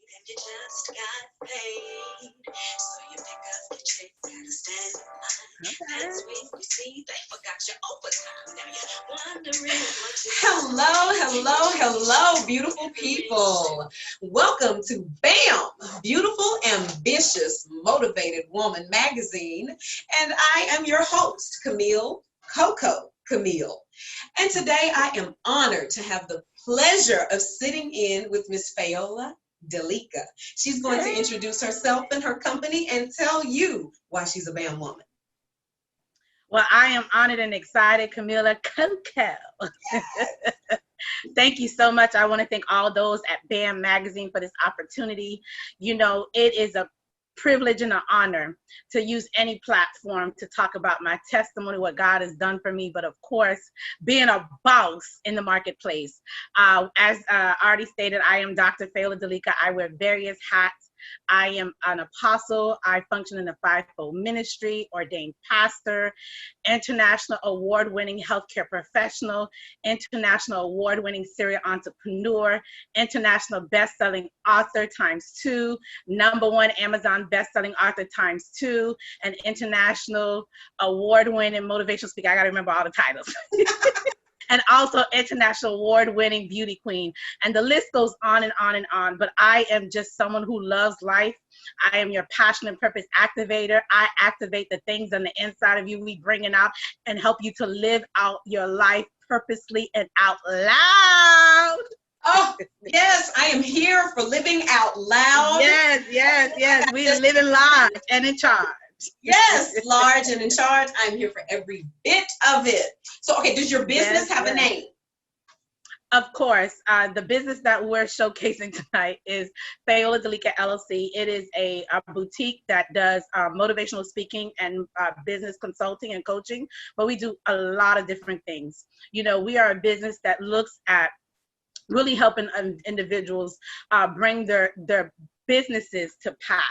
and you just got paid. So you pick up your check, gotta stand in line. As we see, they forgot your overtime. Now you're wondering what you hello, beautiful people. Welcome to BAM, Beautiful, Ambitious, Motivated Woman magazine. And I am your host, Camille, CoCo Camille. And today I am honored to have the pleasure of sitting in with Miss Fayola Delica. She's going to introduce herself and her company and tell you why she's a BAM woman. Well, I am honored and excited, Camilla CoCo. Thank you so much. I want to thank all those at BAM Magazine for this opportunity. You know, it is a privilege and an honor to use any platform to talk about my testimony, what God has done for me, but of course, being a boss in the marketplace. As already stated, I am Dr. Fayola Delica. I wear various hats. I am an apostle. I function in the fivefold ministry, ordained pastor, international award-winning healthcare professional, international award-winning serial entrepreneur, international best-selling author ×2, #1 Amazon best-selling author ×2, and international award-winning motivational speaker. I gotta remember all the titles. And also international award-winning beauty queen. And the list goes on and on and on. But I am just someone who loves life. I am your passion and purpose activator. I activate the things on the inside of you. We bring it out and help you to live out your life purposely and out loud. Oh, yes, I am here for living out loud. Yes. We are living large and in charge. Yes, large and in charge. I'm here for every bit of it. So, okay, does your business have a name? Of course. The business that we're showcasing tonight is Fayola Delica LLC. It is a boutique that does motivational speaking and business consulting and coaching, but we do a lot of different things. You know, we are a business that looks at really helping individuals bring their businesses to pass.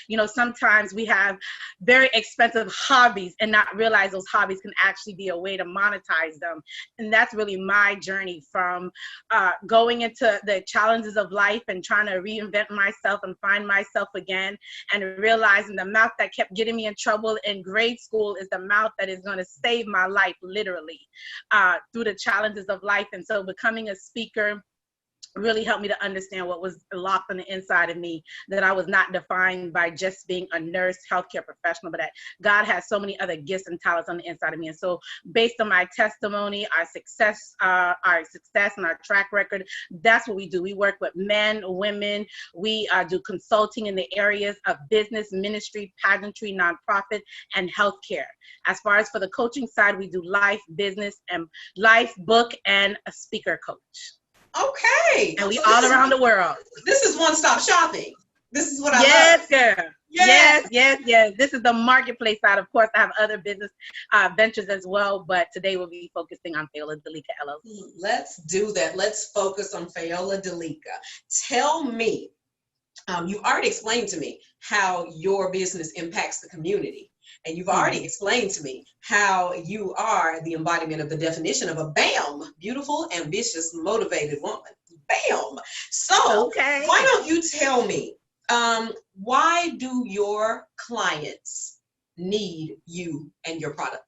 You know, sometimes we have very expensive hobbies and not realize those hobbies can actually be a way to monetize them. And that's really my journey from going into the challenges of life and trying to reinvent myself and find myself again, and realizing the mouth that kept getting me in trouble in grade school is the mouth that is going to save my life, literally, through the challenges of life. And so becoming a speaker really helped me to understand what was locked on the inside of me, that I was not defined by just being a nurse, healthcare professional, but that God has so many other gifts and talents on the inside of me. And so based on my testimony, our success and our track record, that's what we do. We work with men, women. We do consulting in the areas of business, ministry, pageantry, nonprofit, and healthcare. As far as for the coaching side, we do life, business, and life, book, and a speaker coach. Okay. And we all around the world. This is one-stop shopping. This is what I love. Yes, girl. Yes. This is the marketplace side. Of course, I have other business ventures as well, but today we'll be focusing on Fayola Delica LLC. Let's do that. Let's focus on Fayola Delica. Tell me, you've already explained to me how your business impacts the community. And you've already explained to me how you are the embodiment of the definition of a BAM, beautiful, ambitious, motivated woman. BAM. So Why don't you tell me, why do your clients need you and your product?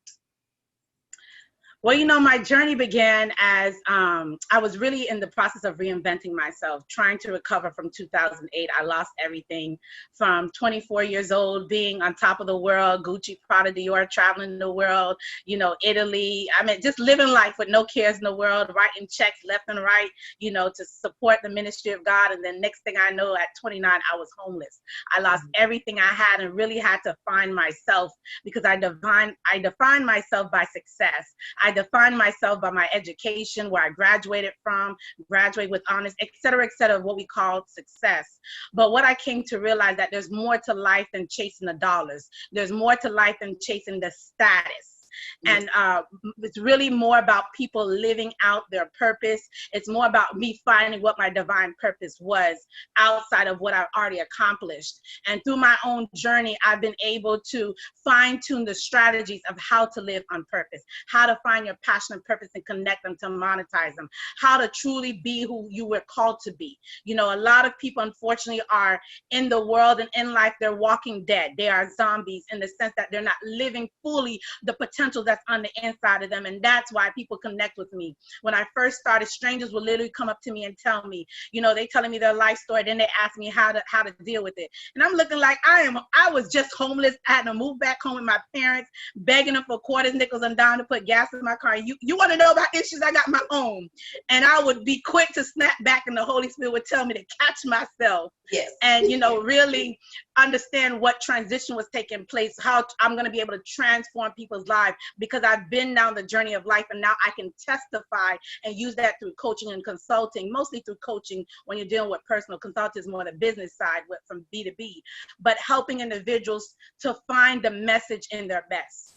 Well, you know, my journey began as I was really in the process of reinventing myself, trying to recover from 2008. I lost everything from 24 years old, being on top of the world, Gucci, Prada, Dior, traveling the world, you know, Italy. I mean, just living life with no cares in the world, writing checks left and right, you know, to support the ministry of God. And then next thing I know, at 29, I was homeless. I lost everything I had and really had to find myself, because I defined myself by success. I defined myself by my education, where I graduated with honors, et cetera, what we call success. But what I came to realize, that there's more to life than chasing the dollars. There's more to life than chasing the status. And it's really more about people living out their purpose. It's more about me finding what my divine purpose was outside of what I've already accomplished. And through my own journey, I've been able to fine tune the strategies of how to live on purpose, how to find your passion and purpose and connect them to monetize them, how to truly be who you were called to be. You know, a lot of people, unfortunately, are in the world and in life, they're walking dead. They are zombies in the sense that they're not living fully the potential that's on the inside of them. And that's why people connect with me. When I first started, strangers would literally come up to me and tell me, you know, they telling me their life story, then they ask me how to deal with it. And I'm looking like I was just homeless. I had to move back home with my parents, begging them for quarters, nickels, and dimes to put gas in my car. You want to know about issues? I got my own. And I would be quick to snap back, and the Holy Spirit would tell me to catch myself. Yes. And, you know, really understand what transition was taking place, how I'm going to be able to transform people's lives, because I've been down the journey of life, and now I can testify and use that through coaching and consulting, mostly through coaching when you're dealing with personal. Consulting is more the business side from B2B, but helping individuals to find the message in their mess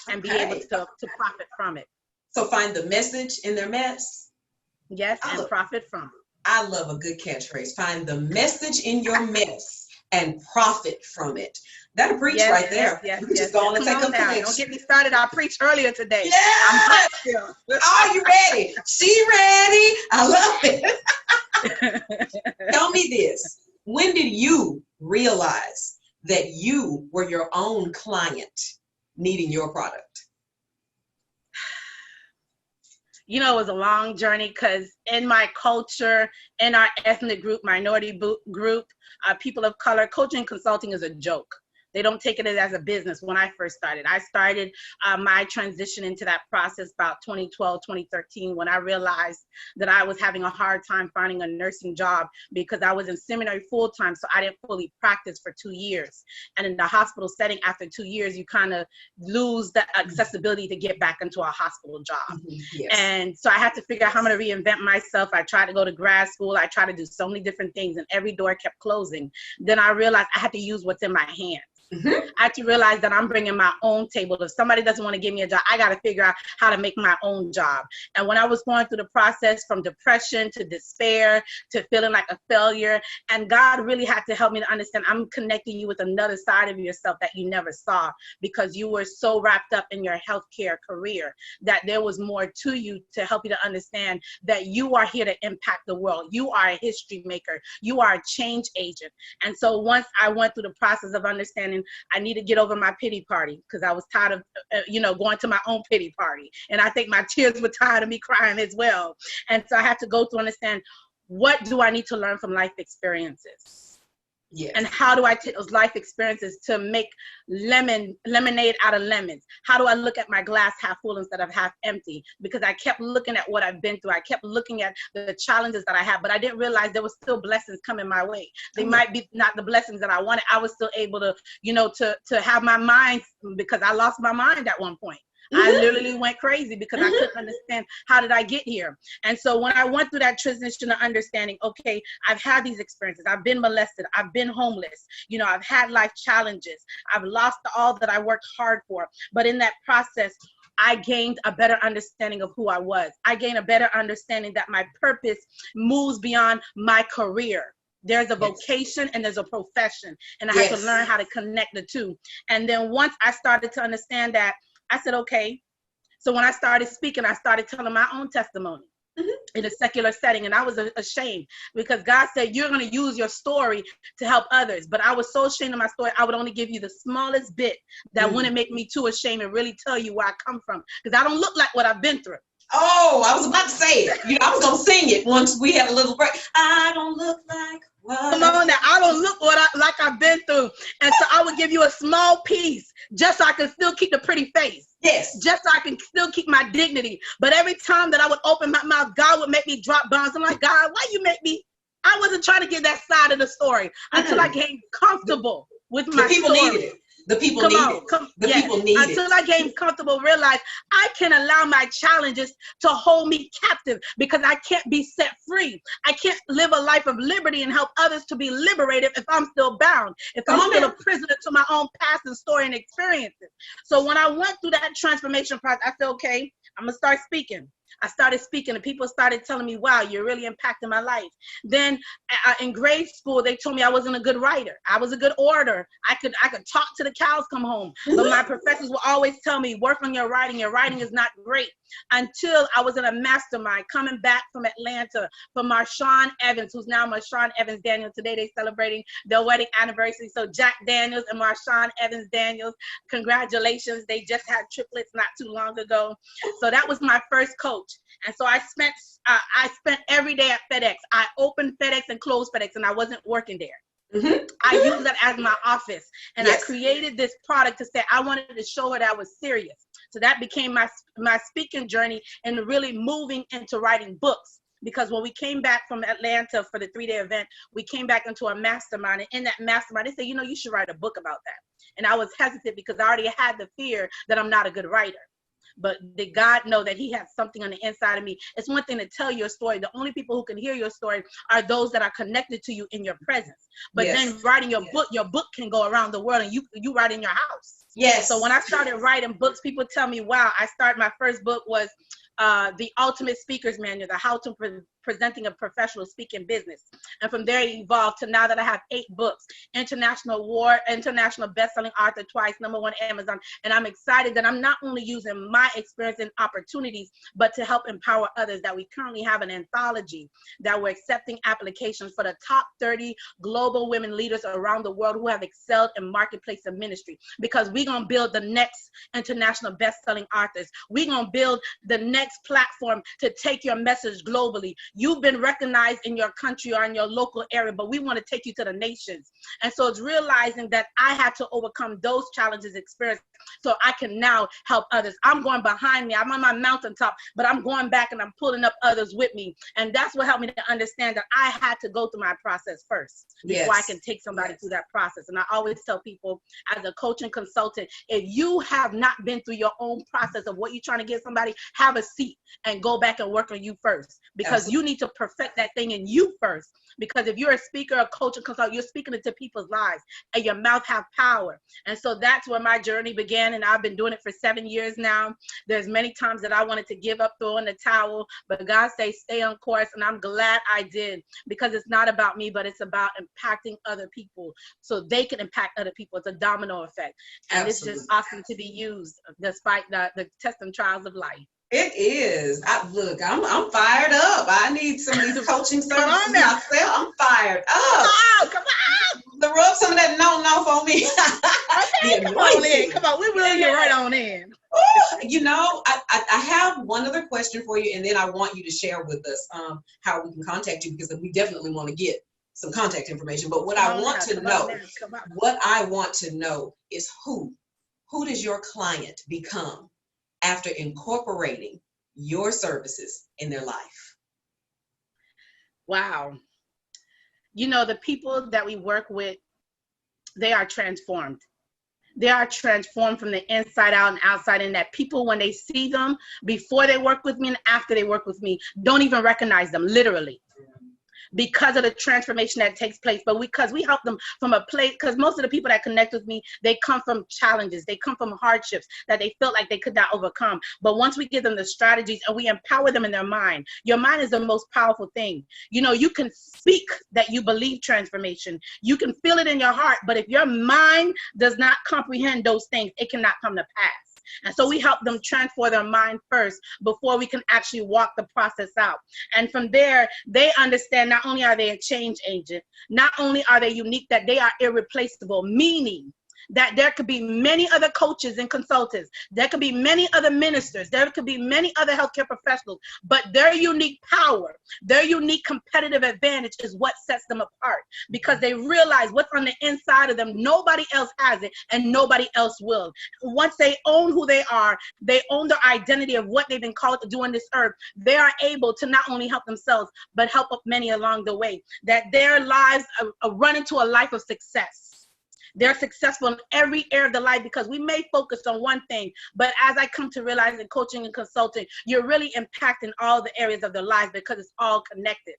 and be able to profit from it. So find the message in their mess. Yes, and profit from it. I love a good catchphrase. Find the message in your mess and profit from it. That'll preach right there. Yes, you can just go on and take a picture. Don't get me started. I preached earlier today. Yeah. I'm hot still. Are you ready? She ready? I love it. Tell me this. When did you realize that you were your own client needing your product? You know, it was a long journey, because in my culture, in our ethnic group, minority group, people of color, coaching and consulting is a joke. They don't take it as a business. When I first started, I started my transition into that process about 2012, 2013, when I realized that I was having a hard time finding a nursing job because I was in seminary full time. So I didn't fully practice for 2 years. And in the hospital setting, after 2 years, you kind of lose the accessibility to get back into a hospital job. Yes. And so I had to figure out how I'm going to reinvent myself. I tried to go to grad school. I tried to do so many different things, and every door kept closing. Then I realized I had to use what's in my hands. I had to realize that I'm bringing my own table. If somebody doesn't want to give me a job, I got to figure out how to make my own job. And when I was going through the process from depression to despair to feeling like a failure, and God really had to help me to understand, I'm connecting you with another side of yourself that you never saw, because you were so wrapped up in your healthcare career that there was more to you to help you to understand that you are here to impact the world. You are a history maker. You are a change agent. And so once I went through the process of understanding, I need to get over my pity party, because I was tired of, going to my own pity party. And I think my tears were tired of me crying as well. And so I had to go through and understand, what do I need to learn from life experiences? Yes. And how do I take those life experiences to make lemonade out of lemons? How do I look at my glass half full instead of half empty? Because I kept looking at what I've been through. I kept looking at the challenges that I have, but I didn't realize there was still blessings coming my way. They might be not the blessings that I wanted. I was still able to, to have my mind, because I lost my mind at one point. I literally went crazy because I couldn't understand, how did I get here? And so when I went through that transition of understanding, okay, I've had these experiences. I've been molested. I've been homeless. I've had life challenges. I've lost all that I worked hard for. But in that process, I gained a better understanding of who I was. I gained a better understanding that my purpose moves beyond my career. There's a vocation and there's a profession. And I had to learn how to connect the two. And then once I started to understand that, I said, okay. So when I started speaking, I started telling my own testimony in a secular setting. And I was ashamed, because God said, you're going to use your story to help others. But I was so ashamed of my story, I would only give you the smallest bit that wouldn't make me too ashamed and really tell you where I come from. Because I don't look like what I've been through. Oh, I was about to say it. I was going to sing it once we had a little break. I don't look like what. Come on now. I don't look like I've been through. And so I would give you a small piece just so I can still keep the pretty face. Yes. Just so I can still keep my dignity. But every time that I would open my mouth, God would make me drop bombs. I'm like, God, why you make me? I wasn't trying to get that side of the story until I became comfortable with my people story. Needed it. The people Come need on, it. come, The yes. people need Until it. I gain comfortable, realize I can allow my challenges to hold me captive because I can't be set free. I can't live a life of liberty and help others to be liberated if I'm still bound, if Come I'm on still now. a prisoner to my own past and story and experiences. So when I went through that transformation process, I said, okay, I'm gonna start speaking. I started speaking and people started telling me, wow, you're really impacting my life. Then in grade school, they told me I wasn't a good writer. I was a good orator. I could talk to the cows come home. But my professors will always tell me, work on your writing. Your writing is not great. Until I was in a mastermind coming back from Atlanta for Marshawn Evans, who's now Marshawn Evans Daniels. Today they're celebrating their wedding anniversary. So Jack Daniels and Marshawn Evans Daniels, congratulations. They just had triplets not too long ago. So that was my first coach. And so I spent every day at FedEx. I opened FedEx and closed FedEx, and I wasn't working there. Mm-hmm. I used that as my office, and Yes. I created this product to say I wanted to show her that I was serious. So that became my speaking journey and really moving into writing books. Because when we came back from Atlanta for the 3-day event, we came back into a mastermind, and in that mastermind, they said, you should write a book about that. And I was hesitant because I already had the fear that I'm not a good writer. But did God know that he has something on the inside of me? It's one thing to tell your story. The only people who can hear your story are those that are connected to you in your presence. But Yes. then writing your book can go around the world, and you write in your house. Yes. So when I started writing books, people tell me, wow, my first book was The Ultimate Speaker's Manual, the how to presenting a professional speaking business. And from there it evolved to now that I have 8 books, international best-selling author twice, #1 Amazon. And I'm excited that I'm not only using my experience and opportunities, but to help empower others, that we currently have an anthology that we're accepting applications for the top 30 global women leaders around the world who have excelled in marketplace and ministry, because we're going to build the next international best-selling authors. We're going to build the next platform to take your message globally. You've been recognized in your country or in your local area, but we want to take you to the nations. And so it's realizing that I had to overcome those challenges experience so I can now help others. I'm going behind me. I'm on my mountaintop, but I'm going back and I'm pulling up others with me. And that's what helped me to understand that I had to go through my process first before I can take somebody through that process. And I always tell people, as a coach and consultant, if you have not been through your own process of what you're trying to get somebody, have a seat and go back and work on you first, because you need to perfect that thing in you first. Because if you're a speaker, a coach, and consultant, you're speaking into people's lives, and your mouth have power. And so that's where my journey began, and I've been doing it for 7 years now. There's many times that I wanted to give up, throw in the towel, but God says stay on course, and I'm glad I did, because it's not about me, but it's about impacting other people so they can impact other people. It's a domino effect, and It's just awesome to be used despite the tests and trials of life. It is. Look, I'm fired up. I need some of these coaching services myself. I'm fired up. Come on. To rub some of that no on me. Okay, come on in. Come on, we will get right on in. I have one other question for you, and then I want you to share with us how we can contact you, because we definitely want to get some contact information. But what I want to know is who does your client become after incorporating your services in their life? Wow. The people that we work with, they are transformed. They are transformed from the inside out and outside, and that people, when they see them before they work with me and after they work with me, don't even recognize them, literally, because of the transformation that takes place. But because we help them from a place, because most of the people that connect with me, they come from challenges, they come from hardships that they felt like they could not overcome. But once we give them the strategies and we empower them in their mind, your mind is the most powerful thing. You can speak that you believe transformation, you can feel it in your heart, but if your mind does not comprehend those things, it cannot come to pass. And so we help them transform their mind first before we can actually walk the process out. And from there, they understand not only are they a change agent, not only are they unique, that they are irreplaceable, meaning that there could be many other coaches and consultants, there could be many other ministers, there could be many other healthcare professionals, but their unique power, their unique competitive advantage is what sets them apart, because they realize what's on the inside of them, nobody else has it and nobody else will. Once they own who they are, they own their identity of what they've been called to do on this earth, they are able to not only help themselves, but help up many along the way, that their lives run into a life of success. They're successful in every area of their life because we may focus on one thing, but as I come to realize in coaching and consulting, you're really impacting all the areas of their life because it's all connected.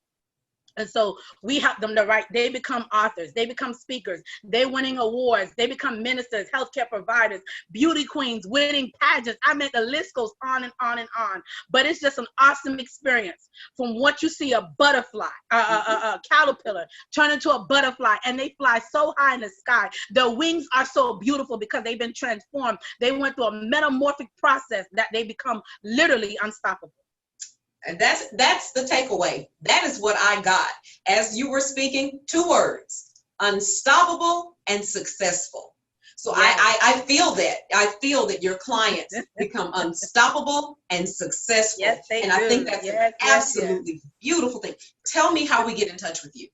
And so we help them to write. They become authors. They become speakers. They're winning awards. They become ministers, healthcare providers, beauty queens, winning pageants. I mean, the list goes on and on and on. But it's just an awesome experience from what you see a butterfly, a caterpillar turn into a butterfly, and they fly so high in the sky. Their wings are so beautiful because they've been transformed. They went through a metamorphic process that they become literally unstoppable. And that's the takeaway. That is what I got as you were speaking. 2 words: unstoppable and successful. So yes. I feel that. I feel that your clients become unstoppable and successful. Yes, they and do. I think that's an absolutely beautiful thing. Tell me how we get in touch with you.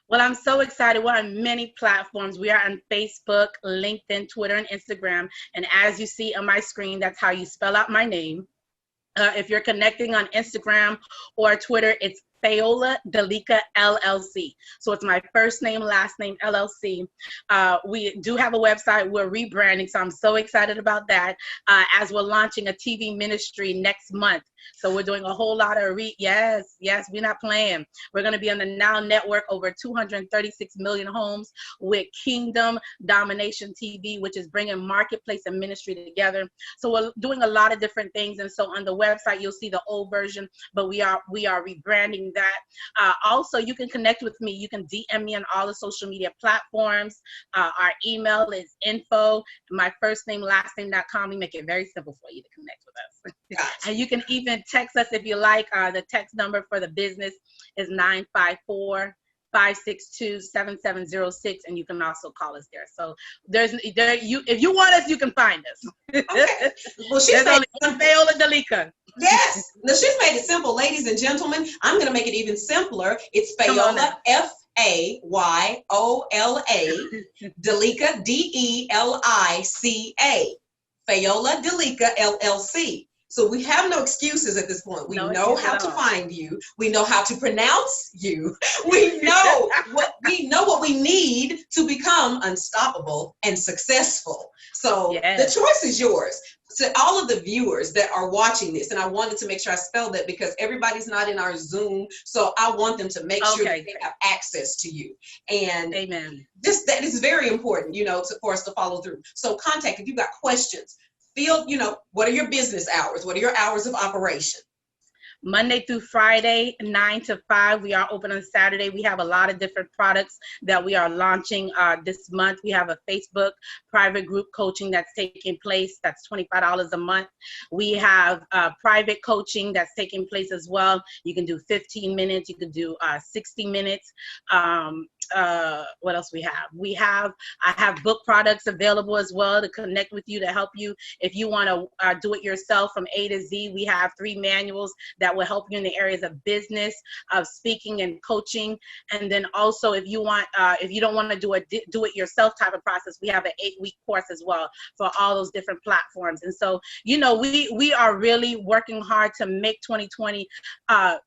Well, I'm so excited. We're on many platforms. We are on Facebook, LinkedIn, Twitter, and Instagram. And as you see on my screen, that's how you spell out my name. If you're connecting on Instagram or Twitter, it's Fayola Delica LLC. So it's my first name, last name, LLC. We do have a website. We're rebranding, so I'm so excited about that as we're launching a TV ministry next month. So we're doing a whole lot of yes, we're not playing. We're going to be on the Now Network, over 236 million homes, with Kingdom Domination TV, which is bringing marketplace and ministry together. So we're doing a lot of different things. And so on the website, you'll see the old version, but we are rebranding that. Also, you can connect with me. You can DM me on all the social media platforms. Our email is info, my first name, last name.com. We make it very simple for you to connect with us. Gotcha. And you can even text us if you like. The text number for the business is 954-562-7706, and you can also call us there. So if you want us, you can find us. Okay. Well, she's only one Fayola Delica. Yes. Now she's made it simple, ladies and gentlemen. I'm going to make it even simpler. It's Fayola, Fayola Delica, Delica. Fayola Delica LLC. So we have no excuses at this point. We know how to find you. We know how to pronounce you. We know what we need to become unstoppable and successful. So the choice is yours. To all of the viewers that are watching this, and I wanted to make sure I spelled that because everybody's not in our Zoom, so I want them to make sure that they have access to you. And amen. That is very important, for us to follow through. So contact, if you've got questions, what are your business hours? What are your hours of operation? Monday through Friday, 9 to 5. We are open on Saturday. We have a lot of different products that we are launching this month. We have a Facebook private group coaching that's taking place. That's $25 a month. We have private coaching that's taking place as well. You can do 15 minutes. You can do 60 minutes. What else we have? I have book products available as well to connect with you, to help you. If you want to do it yourself from A to Z, we have 3 manuals that will help you in the areas of business, of speaking and coaching. And then also, if you don't want to do it yourself type of process, we have an 8-week course as well for all those different platforms. And so, we are really working hard to make 2020 to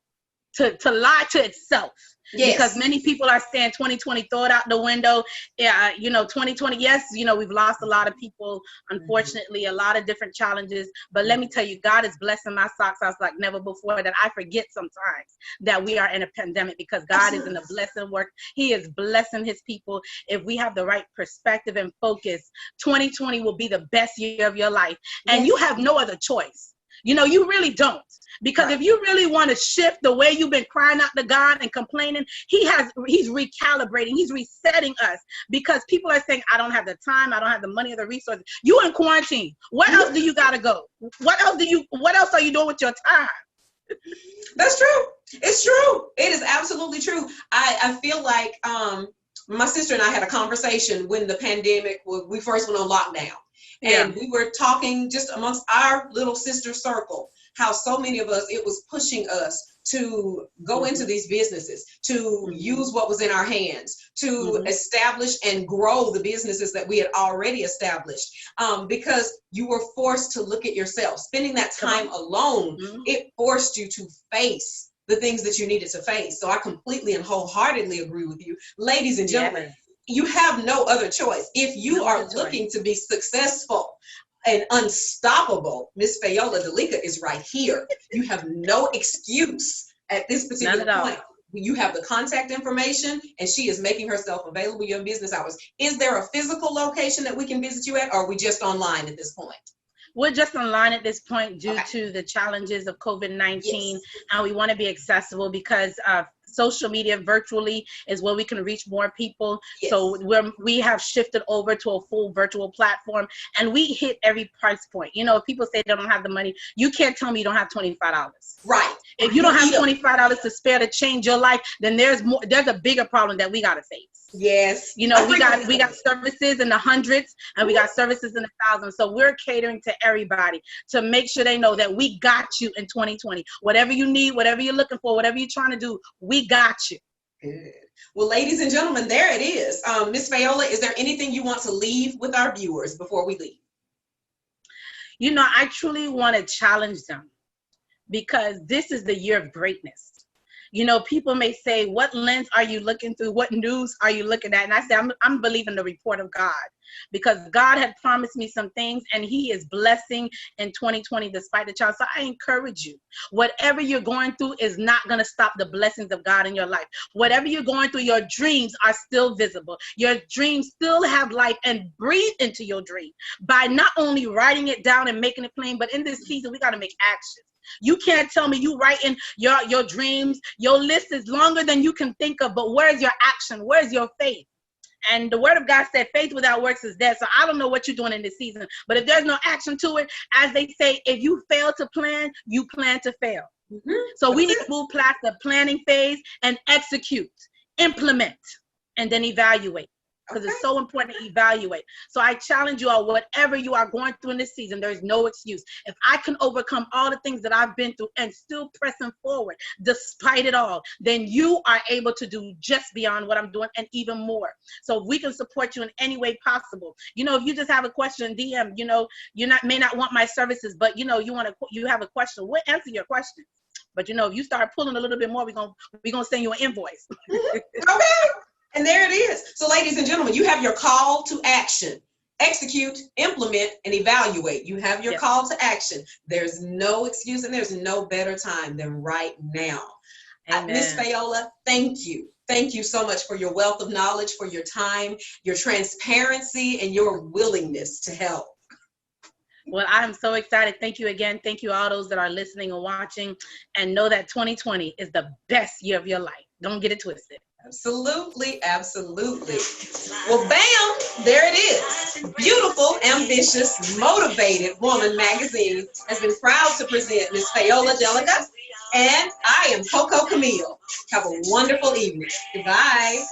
lie to itself. Yes. Because many people are saying 2020, throw it out the window. 2020, yes, we've lost a lot of people, unfortunately, a lot of different challenges. But let me tell you, God is blessing my socks out like never before, that I forget sometimes that we are in a pandemic, because God is in the blessing work. He is blessing his people. If we have the right perspective and focus, 2020 will be the best year of your life. And you have no other choice. You really don't. Because if you really want to shift the way you've been crying out to God and complaining, he's recalibrating, he's resetting us, because people are saying, I don't have the time, I don't have the money or the resources. You in quarantine. Where else do you got to go? What else are you doing with your time? That's true. It's true. It is absolutely true. I feel like my sister and I had a conversation when the pandemic, we first went on lockdown. And we were talking just amongst our little sister circle, how so many of us, it was pushing us to go into these businesses, to use what was in our hands, to establish and grow the businesses that we had already established, because you were forced to look at yourself. Spending that time alone, it forced you to face the things that you needed to face. So I completely and wholeheartedly agree with you. Ladies and gentlemen, You have no other choice. If you are looking to be successful and unstoppable, Miss Fayola Delica is right here. You have no excuse at this particular point. You have the contact information, and she is making herself available your business hours. Is there a physical location that we can visit you at, or are we just online at this point? We're just online at this point due to the challenges of COVID-19, and we want to be accessible because social media virtually is where we can reach more people. So we have shifted over to a full virtual platform, and we hit every price point. You know, if people say they don't have the money, you can't tell me you don't have $25. Right. If you don't have $25 to spare to change your life, then there's a bigger problem that we got to face. Yes. You know, we got services in the hundreds, and we got services in the thousands. So we're catering to everybody to make sure they know that we got you in 2020. Whatever you need, whatever you're looking for, whatever you're trying to do, we got you. Good. Well, ladies and gentlemen, there it is. Miss Fayola, is there anything you want to leave with our viewers before we leave? You know, I truly want to challenge them because this is the year of greatness. You know, people may say, what lens are you looking through? What news are you looking at? And I say, I'm believing the report of God, because God had promised me some things, and he is blessing in 2020 despite the challenge. So I encourage you, whatever you're going through is not going to stop the blessings of God in your life. Whatever you're going through, your dreams are still visible. Your dreams still have life, and breathe into your dream by not only writing it down and making it plain, but in this season, we got to make actions. You can't tell me you writing your dreams. Your list is longer than you can think of, but where's your action? Where's your faith? And the word of God said, faith without works is dead. So I don't know what you're doing in this season, but if there's no action to it, as they say, if you fail to plan, you plan to fail. So we need to move past the planning phase and execute, implement, and then evaluate. Because it's so important to evaluate. So I challenge you all, whatever you are going through in this season, there's no excuse. If I can overcome all the things that I've been through and still pressing forward despite it all, then you are able to do just beyond what I'm doing and even more. So we can support you in any way possible. You know, if you just have a question, DM, you know, may not want my services, but you know, you have a question, we'll answer your questions. But you know, if you start pulling a little bit more, we're gonna send you an invoice. Okay. And there it is. So ladies and gentlemen, you have your call to action. Execute, implement, and evaluate. You have your call to action. There's no excuse, and there's no better time than right now. Miss Fayola, thank you. Thank you so much for your wealth of knowledge, for your time, your transparency, and your willingness to help. Well, I'm so excited. Thank you again. Thank you all those that are listening and watching, and know that 2020 is the best year of your life. Don't get it twisted. Absolutely, absolutely. Well, bam, there it is. Beautiful, ambitious, motivated woman magazine has been proud to present Miss Fayola Delica, and I am CoCo Camille. Have a wonderful evening. Goodbye.